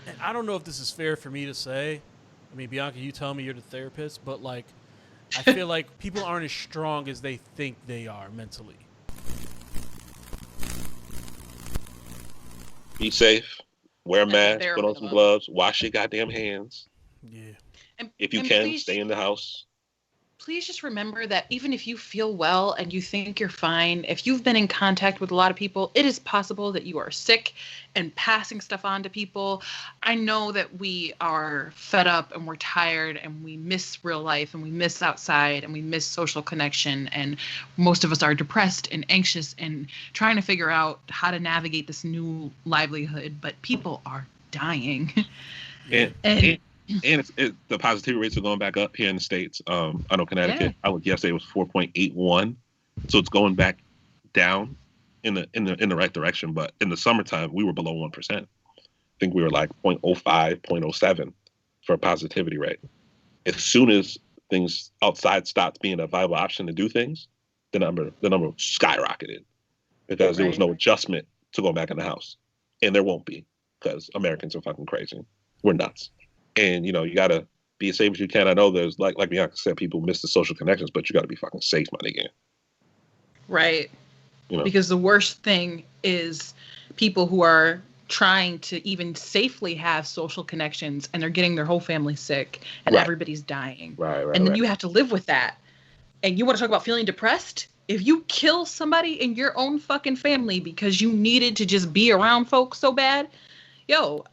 And I don't know if this is fair for me to say. I mean, Bianca, you tell me, you're the therapist, but like, I feel like people aren't as strong as they think they are mentally. Be safe. Wear a At the mask. bare Put on some minimum. gloves. Wash your goddamn hands. Yeah. If you And can, stay in the house. please just remember that even if you feel well and you think you're fine, if you've been in contact with a lot of people, it is possible that you are sick and passing stuff on to people. I know that we are fed up and we're tired and we miss real life and we miss outside and we miss social connection. And most of us are depressed and anxious and trying to figure out how to navigate this new livelihood, but people are dying. Yeah. And And the positivity rates are going back up here in the states. I know yeah, Connecticut. I looked yesterday, it was 4.81, so it's going back down in the right direction. But in the summertime, we were below 1%. I think we were like 0.05, 0.07 for a positivity rate. As soon as things outside stopped being a viable option to do things, the number skyrocketed because there was right. no adjustment to go back in the house, and there won't be because Americans are fucking crazy. We're nuts. And you gotta be as safe as you can. I know there's like Bianca said, people miss the social connections, but you gotta be fucking safe, my nigga. Right. You know, Because the worst thing is people who are trying to even safely have social connections and they're getting their whole family sick and right, everybody's dying. right, right, And then right. you have to live with that. And you want to talk about feeling depressed? If you kill somebody in your own fucking family because you needed to just be around folks so bad, yo,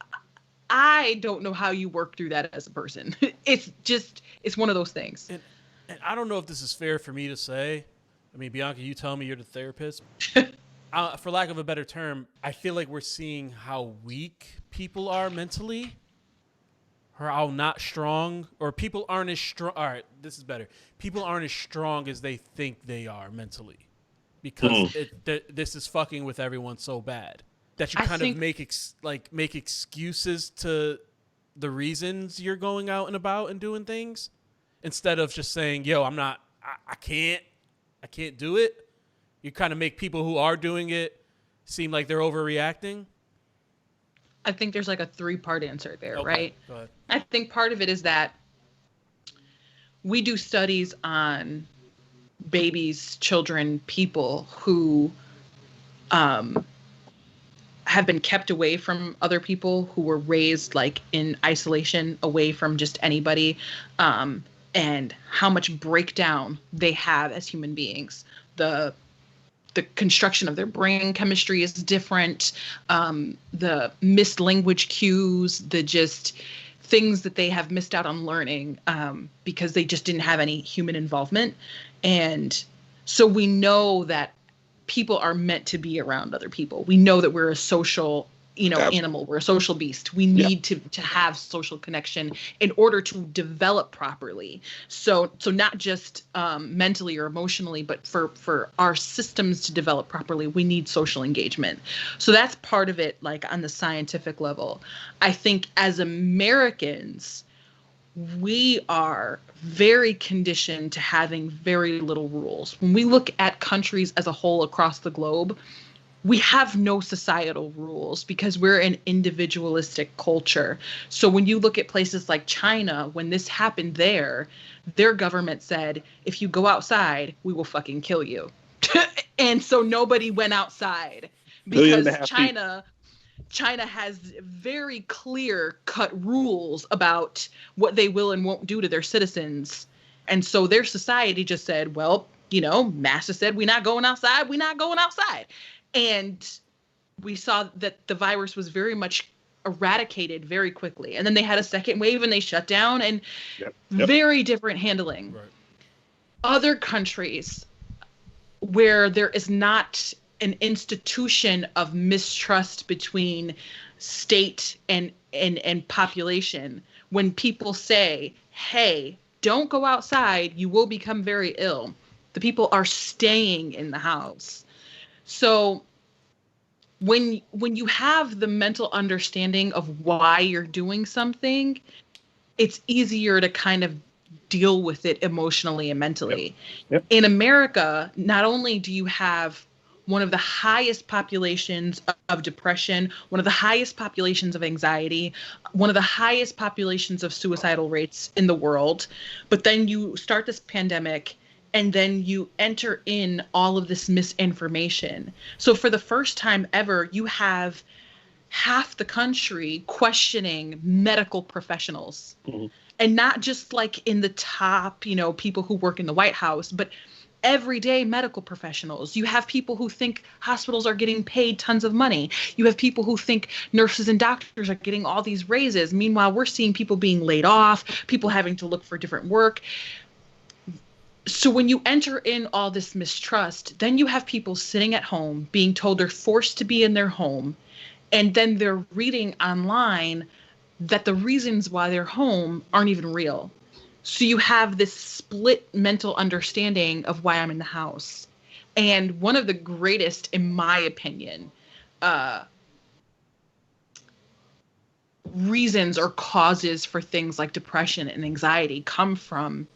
I don't know how you work through that as a person. It's one of those things. And I don't know if this is fair for me to say. I mean, Bianca, you tell me, you're the therapist. For lack of a better term, I feel like we're seeing how weak people are mentally, or how not strong, or people aren't as strong. All right, this is better. People aren't as strong as they think they are mentally, because Mm. this is fucking with everyone so bad that you I kind of think make excuses to the reasons you're going out and about and doing things, instead of just saying, "Yo, I'm not. I can't do it." You kind of make people who are doing it seem like they're overreacting. I think there's like a three-part answer there, Okay, right? go ahead. I think part of it is that we do studies on babies, children, people who um, have been kept away from other people, who were raised like in isolation, away from just anybody, and how much breakdown they have as human beings. The construction of their brain chemistry is different. The missed language cues, the just things that they have missed out on learning because they just didn't have any human involvement. And so we know that people are meant to be around other people. We know that we're a social, Absolutely. animal. We're a social beast. We Yeah. need to have social connection in order to develop properly. So not just mentally or emotionally, but for our systems to develop properly, we need social engagement. So that's part of it, like on the scientific level. I think as Americans, we are very conditioned to having very little rules. When we look at countries as a whole across the globe, we have no societal rules because we're an individualistic culture. So when you look at places like China, when this happened there, their government said, if you go outside, we will fucking kill you. And so nobody went outside Billion and a because half people. China has very clear cut rules about what they will and won't do to their citizens. And so their society just said, well, Master said, we're not going outside. We're not going outside. And we saw that the virus was very much eradicated very quickly. And then they had a second wave and they shut down, and Yep. Yep. very different handling. Right. Other countries where there is not an institution of mistrust between state and population, when people say, hey, don't go outside, you will become very ill, the people are staying in the house. So when you have the mental understanding of why you're doing something, it's easier to kind of deal with it emotionally and Yep. mentally. Yep. In America, not only do you have one of the highest populations of depression, one of the highest populations of anxiety, one of the highest populations of suicidal rates in the world. But then you start this pandemic and then you enter in all of this misinformation. So for the first time ever, you have half the country questioning medical professionals. Mm-hmm. And not just like in the top, people who work in the White House, but everyday medical professionals. You have people who think hospitals are getting paid tons of money. You have people who think nurses and doctors are getting all these raises. Meanwhile, we're seeing people being laid off, people having to look for different work. So when you enter in all this mistrust, then you have people sitting at home being told they're forced to be in their home. And then they're reading online that the reasons why they're home aren't even real. So you have this split mental understanding of why I'm in the house. And one of the greatest, in my opinion, reasons or causes for things like depression and anxiety come from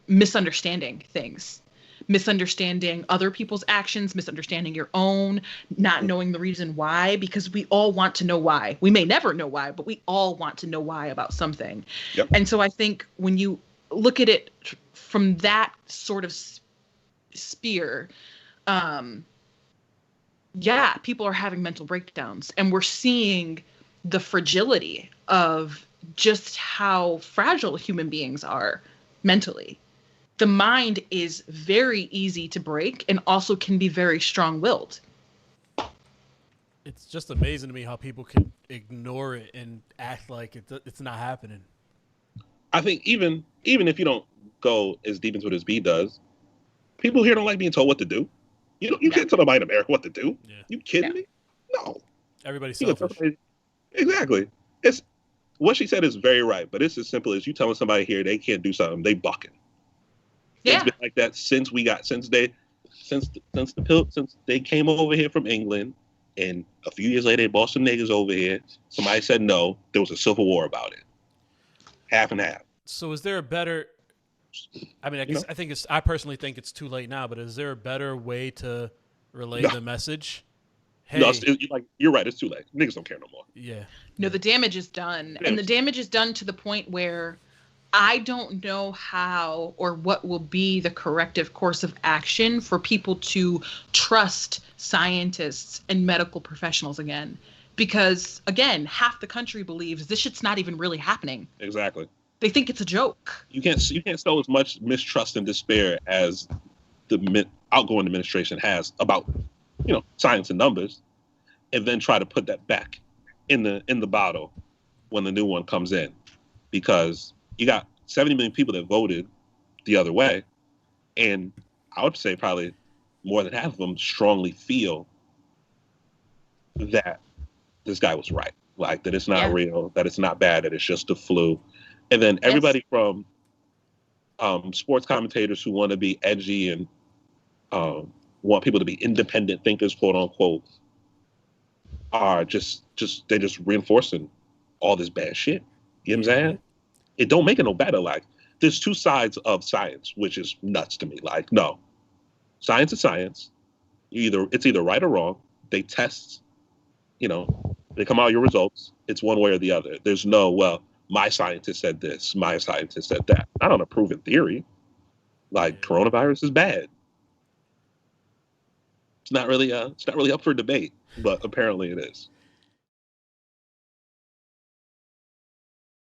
misunderstanding things. Misunderstanding other people's actions, misunderstanding your own, not knowing the reason why, because we all want to know why. We may never know why, but we all want to know why about something. Yep. And so I think when you look at it from that sort of sphere, people are having mental breakdowns, and we're seeing the fragility of just how fragile human beings are mentally. The mind is very easy to break and also can be very strong-willed. It's just amazing to me how people can ignore it and act like it's not happening. I think even if you don't go as deep into it as B does, people here don't like being told what to do. You can't tell nobody in America what to do. Yeah. You kidding me? No. Everybody's selfish. Exactly. It's what she said is very right, but it's as simple as you telling somebody here they can't do something, they bucking. Yeah. It's been like that since they came over here from England, and a few years later they brought some niggas over here. Somebody said no. There was a civil war about it. Half and half. So is there a better? I mean, I personally think it's too late now. But is there a better way to relay the message? Hey, no, you're right. It's too late. Niggas don't care no more. Yeah. No, the damage is done, and the damage is done to the point where I don't know how or what will be the corrective course of action for people to trust scientists and medical professionals again. Because, again, half the country believes this shit's not even really happening. Exactly. They think it's a joke. You can't sow as much mistrust and despair as the outgoing administration has about, science and numbers, and then try to put that back in the bottle when the new one comes in. Because you got 70 million people that voted the other way, and I would say probably more than half of them strongly feel that this guy was right. Like, that it's not real, that it's not bad, that it's just a flu. And then everybody from sports commentators who want to be edgy and want people to be independent thinkers, quote unquote, are they're just reinforcing all this bad shit. You know what I'm saying? It don't make it no better. Like, there's two sides of science, which is nuts to me. Like, no, science is science. It's either right or wrong. They test, they come out your results. It's one way or the other. There's no, well, my scientist said this, my scientist said that. Not on a proven theory. Like, coronavirus is bad. It's not really up for debate, but apparently it is.